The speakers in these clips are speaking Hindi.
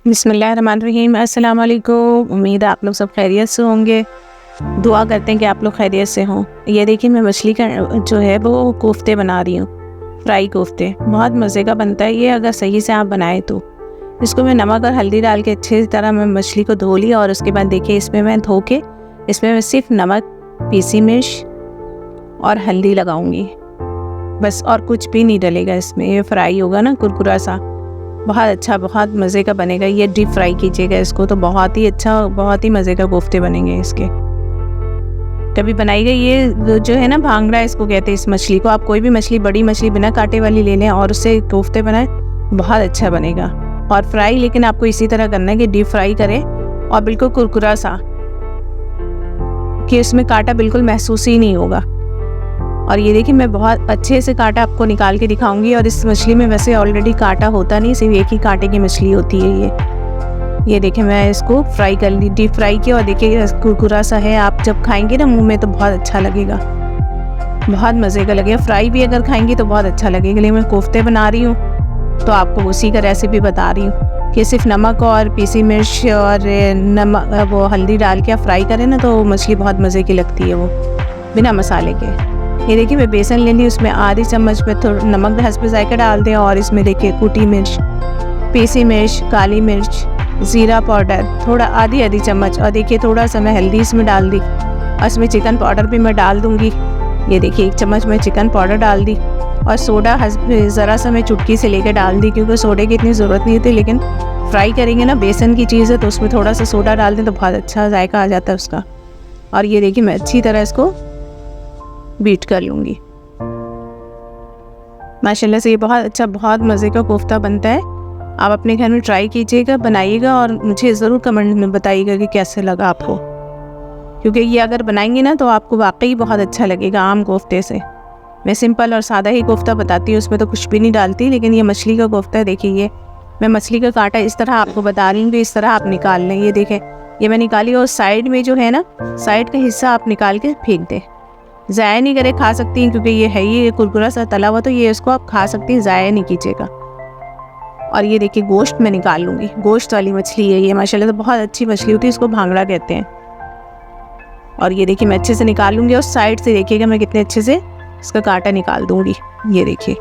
बिस्मिल्लाहिर्रहमानिर्रहीम। अस्सलाम वालेकुम। उम्मीद है आप लोग सब खैरियत से होंगे। दुआ करते हैं कि आप लोग खैरियत से हों। ये देखिए मैं मछली का जो है वो कोफ्ते बना रही हूँ, फ्राई कोफ्ते। बहुत मज़े का बनता है ये, अगर सही से आप बनाएं तो। इसको मैं नमक और हल्दी डाल के अच्छी तरह मैं मछली को धो लिया और उसके बाद देखिए इसमें मैं धो के इसमें मैं सिर्फ नमक, पीसी मिर्च और हल्दी लगाऊंगी बस, और कुछ भी नहीं डलेगा इसमें। ये फ्राई होगा ना कुरकुरा सा, बहुत अच्छा, बहुत मज़े का बनेगा। ये डीप फ्राई कीजिएगा इसको तो बहुत ही अच्छा, बहुत ही मज़े का कोफ्ते बनेंगे इसके। कभी बनाइएगा। ये जो है ना भांगड़ा इसको कहते हैं। इस मछली को आप कोई भी मछली, बड़ी मछली बिना कांटे वाली ले लें और उससे कोफ्ते बनाएं, बहुत अच्छा बनेगा। और फ्राई लेकिन आपको इसी तरह करना है कि डीप फ्राई करें और बिल्कुल कुरकुरा सा, कि उसमें कांटा बिल्कुल महसूस ही नहीं होगा। और ये देखिए मैं बहुत अच्छे से कांटा आपको निकाल के दिखाऊंगी। और इस मछली में वैसे ऑलरेडी कांटा होता नहीं, सिर्फ एक ही कांटे की मछली होती है ये देखिए मैं इसको फ्राई कर ली, डीप फ्राई किया। और देखिए कुरकुरा सा है, आप जब खाएंगे ना मुंह में तो बहुत अच्छा लगेगा, बहुत मज़े का लगेगा। फ्राई भी अगर खाएंगी तो बहुत अच्छा लगेगा। लेकिन मैं कोफ्ते बना रही हूँ तो आपको उसी का रेसिपी बता रही हूँ कि सिर्फ नमक और पीसी मिर्च और नमक वो हल्दी डाल के आप फ्राई करें ना तो मछली बहुत मज़े की लगती है वो, बिना मसाले के। ये देखिए मैं बेसन ले ली, उसमें आधी चम्मच में थोड़ा नमक हस्ब जायका डाल दें और इसमें देखिए कुटी मिर्च, पीसी मिर्च, काली मिर्च, ज़ीरा पाउडर थोड़ा आधी चम्मच, और देखिए थोड़ा सा मैं हल्दी इसमें डाल दी। और इसमें चिकन पाउडर भी मैं डाल दूँगी। ये देखिए 1 चम्मच में चिकन पाउडर डाल दी। और सोडा ज़रा सा मैं चुटकी से लेकर डाल दी, क्योंकि सोडे की इतनी ज़रूरत नहीं होती, लेकिन फ्राई करेंगे ना बेसन की चीज़ है तो उसमें थोड़ा सा सोडा डाल दें तो बहुत अच्छा जायका आ जाता है उसका। और ये देखिए मैं अच्छी तरह इसको बीट कर लूँगी। माशाल्लाह से ये बहुत अच्छा, बहुत मज़े का कोफ्ता बनता है। आप अपने घर में ट्राई कीजिएगा, बनाइएगा और मुझे ज़रूर कमेंट में बताइएगा कि कैसे लगा आपको। क्योंकि ये अगर बनाएंगे ना तो आपको वाकई बहुत अच्छा लगेगा आम कोफ्ते से। मैं सिंपल और सादा ही कोफ्ता बताती हूँ, उसमें तो कुछ भी नहीं डालती। लेकिन ये मछली का कोफ्ता है। देखिए ये मैं मछली का कांटा इस तरह आपको बता रही हूँ कि इस तरह आप निकाल लें। ये देखें ये मैं निकाली, और साइड में जो है ना, साइड का हिस्सा आप निकाल के फेंक दें। ज़ाया नहीं करे, खा सकती हैं, क्योंकि ये है ही कुरकुरा सा तला हुआ, तो ये इसको आप खा सकती हैं, ज़ाया नहीं कीजिएगा। और ये देखिए गोश्त मैं निकाल लूँगी, गोश्त वाली मछली है ये, माशाल्लाह से बहुत अच्छी मछली होती है, इसको भांगड़ा कहते हैं। और ये देखिए मैं अच्छे से निकाल लूँगी, और साइड से देखिएगा मैं कितने अच्छे से इसका कांटा निकाल दूँगी। ये देखिए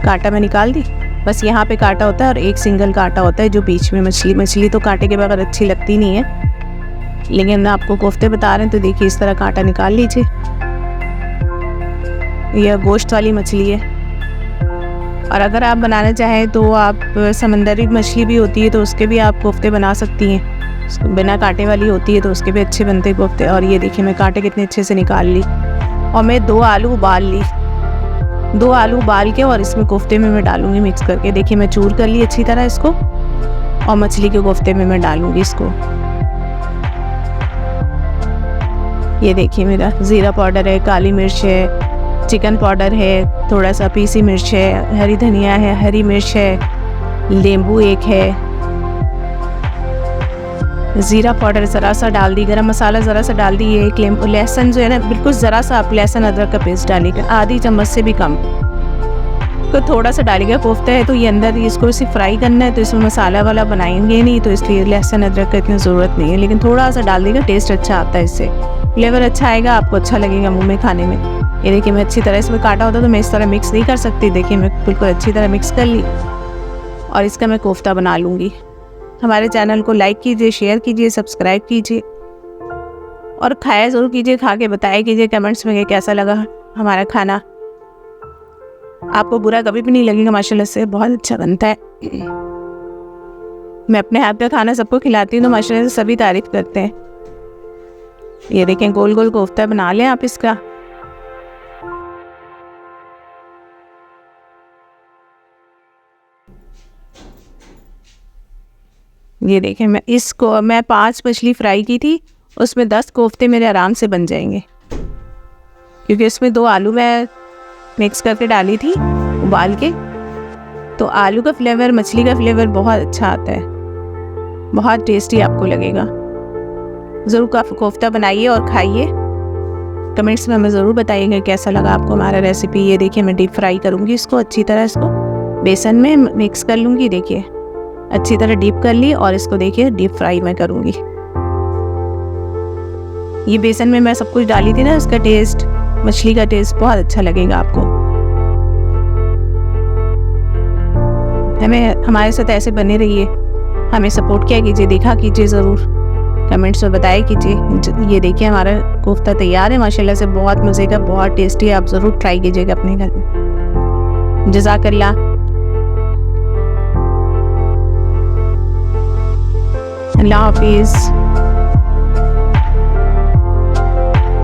कांटा मैं निकाल दी। बस यहाँ पे कांटा होता है और एक सिंगल कांटा होता है जो बीच में। मछली तो कांटे के बगैर अच्छी लगती नहीं है, लेकिन आपको कोफ्ते बता रहे हैं तो देखिए इस तरह कांटा निकाल लीजिए। यह गोश्त वाली मछली है। और अगर आप बनाना चाहें तो आप समंदरी मछली भी होती है तो उसके भी आप कोफ्ते बना सकती हैं, बिना कांटे वाली होती है तो उसके भी अच्छे बनते हैं कोफ्ते। और ये देखिए मैं कांटे कितने अच्छे से निकाल ली। और मैं 2 आलू उबाल ली, 2 आलू उबाल के और इसमें कोफ्ते में मैं डालूंगी मिक्स करके। देखिए मैं चूर कर ली अच्छी तरह इसको, और मछली के कोफ्ते में मैं डालूंगी इसको। ये देखिए मेरा ज़ीरा पाउडर है, काली मिर्च है, चिकन पाउडर है, थोड़ा सा पीसी मिर्च है, हरी धनिया है, हरी मिर्च है, नींबू एक है, ज़ीरा पाउडर ज़रा सा डाल दी, गरम मसाला ज़रा सा डाल दी, ये एक नींबू, लहसुन जो है ना बिल्कुल ज़रा सा आप लहसुन अदरक का पेस्ट डालिएगा, आधी चम्मच से भी कम, तो थोड़ा सा डालिएगा। कोफ्ता है तो ये अंदर इसको सिर्फ फ्राई करना है, तो इसमें मसाला वाला बनाएंगे नहीं, तो इसलिए लहसुन अदरक का इतनी ज़रूरत नहीं है, लेकिन थोड़ा सा डाल देगा, टेस्ट अच्छा आता है, इससे फ्लेवर अच्छा आएगा, आपको अच्छा लगेगा मुंह में खाने में। ये देखिए मैं अच्छी तरह, इसमें काटा होता तो मैं इस तरह मिक्स नहीं कर सकती। देखिए मैं बिल्कुल अच्छी तरह मिक्स कर ली और इसका मैं कोफ्ता बना लूँगी। हमारे चैनल को लाइक कीजिए, शेयर कीजिए, सब्सक्राइब कीजिए और खाया ज़रूर कीजिए, खा के बताया कीजिए कमेंट्स में कि कैसा लगा हमारा खाना। आपको बुरा कभी भी नहीं लगेगा, माशाल्लाह से बहुत अच्छा बनता है। मैं अपने हाथ का खाना सबको खिलाती हूँ तो माशाल्लाह से सभी तारीफ़ करते हैं। ये देखें गोल गोल कोफ्ता बना लें आप इसका। ये देखें मैं 5 मछली फ्राई की थी, उसमें 10 कोफ्ते मेरे आराम से बन जाएंगे, क्योंकि इसमें 2 आलू मैं मिक्स करके डाली थी उबाल के, तो आलू का फ्लेवर, मछली का फ्लेवर बहुत अच्छा आता है, बहुत टेस्टी आपको लगेगा। ज़रूर कोफ्ता बनाइए और खाइए। कमेंट्स में हमें ज़रूर बताइएगा कैसा लगा आपको हमारा रेसिपी। ये देखिए मैं डीप फ्राई करूँगी इसको अच्छी तरह, इसको बेसन में मिक्स कर लूँगी। देखिए अच्छी तरह डीप कर ली और इसको देखिए डीप फ्राई मैं करूँगी। ये बेसन में मैं सब कुछ डाली थी ना, इसका टेस्ट, मछली का टेस्ट बहुत अच्छा लगेगा आपको। हमारे साथ ऐसे बने रहिए, हमें सपोर्ट किया कीजिए, देखा कीजिए ज़रूर, कमेंट्स में बताया कीजिए। ये देखिए हमारा कोफ्ता तैयार है माशाल्लाह से, बहुत मज़े का, बहुत टेस्टी है। आप ज़रूर ट्राई कीजिएगा अपने घर में। जज़ाकल्लाह। अल्लाह हाफिज़।